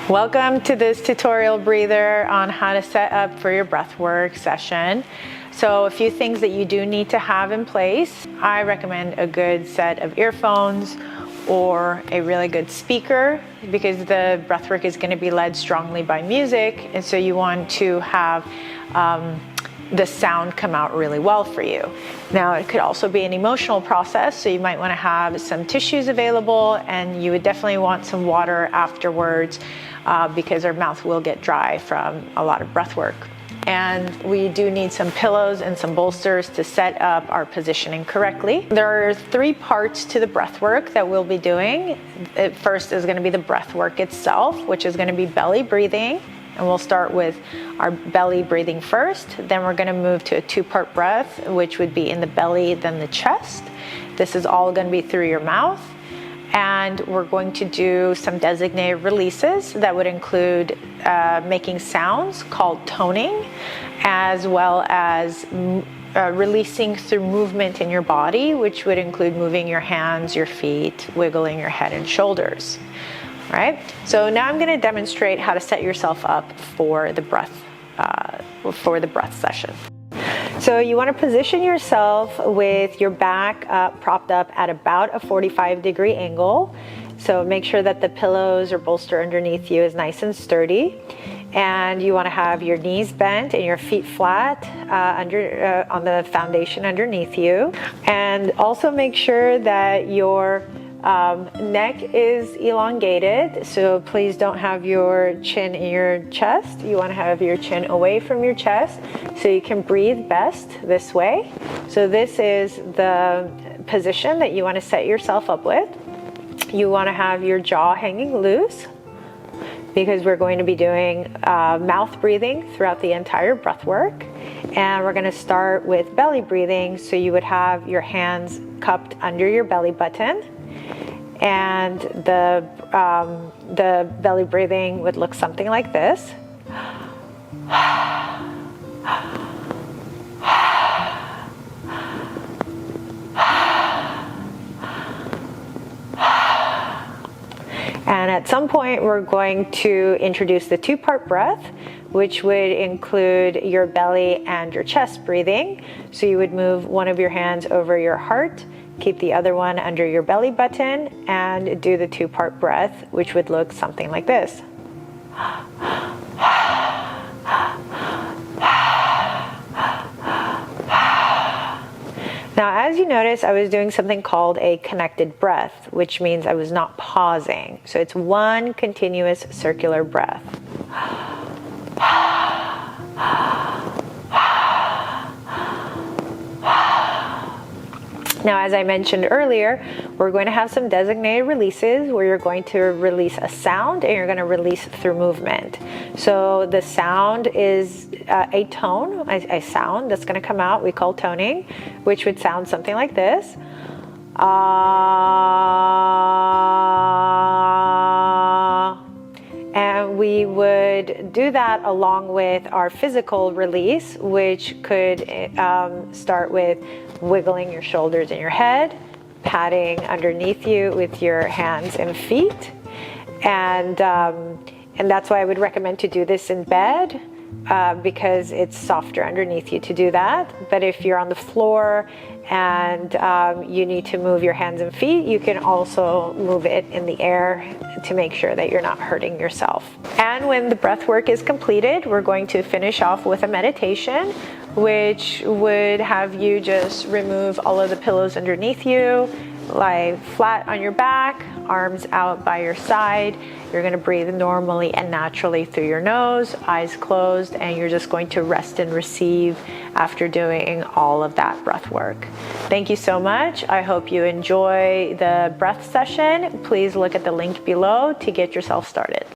Welcome to this tutorial breather on how to set up for your breathwork session. So a few things that you do need to have in place. I recommend a good set of earphones or a really good speaker because the breathwork is going to be led strongly by music, and so you want to have the sound come out really well for you. Now, it could also be an emotional process, so you might want to have some tissues available, and you would definitely want some water afterwards because our mouth will get dry from a lot of breath work. And we do need some pillows and some bolsters to set up our positioning correctly. There are 3 parts to the breath work that we'll be doing. First is going to be the breath work itself, which is going to be belly breathing. And we'll start with our belly breathing first. Then we're going to move to a 2-part breath, which would be in the belly, then the chest. This is all going to be through your mouth. And we're going to do some designated releases that would include making sounds called toning, as well as releasing through movement in your body, which would include moving your hands, your feet, wiggling your head and shoulders. All right, so now I'm going to demonstrate how to set yourself up for the breath session. So you want to position yourself with your back propped up at about a 45-degree angle. So make sure that the pillows or bolster underneath you is nice and sturdy. And you want to have your knees bent and your feet flat on the foundation underneath you. And also make sure that your neck is elongated, so please don't have your chin in your chest. You want to have your chin away from your chest so you can breathe best this way. So this is the position that you want to set yourself up with. You want to have your jaw hanging loose because we're going to be doing mouth breathing throughout the entire breath work. And we're going to start with belly breathing, so you would have your hands cupped under your belly button. And the belly breathing would look something like this. And at some point, we're going to introduce the 2-part breath, which would include your belly and your chest breathing. So you would move one of your hands over your heart, keep the other one under your belly button, and do the 2-part breath, which would look something like this. Now, as you notice, I was doing something called a connected breath, which means I was not pausing. So it's one continuous circular breath. Now, as I mentioned earlier, we're going to have some designated releases where you're going to release a sound and you're going to release through movement. So the sound is a tone, a sound that's going to come out, we call toning, which would sound something like this. And we would do that along with our physical release, which could start with wiggling your shoulders and your head, patting underneath you with your hands and feet. And that's why I would recommend to do this in bed because it's softer underneath you to do that. But if you're on the floor and you need to move your hands and feet, you can also move it in the air to make sure that you're not hurting yourself. And when the breath work is completed, we're going to finish off with a meditation, which would have you just remove all of the pillows underneath you, lie flat on your back, arms out by your side. You're going to breathe normally and naturally through your nose, eyes closed, and you're just going to rest and receive after doing all of that breath work. Thank you so much. I hope you enjoy the breath session. Please look at the link below to get yourself started.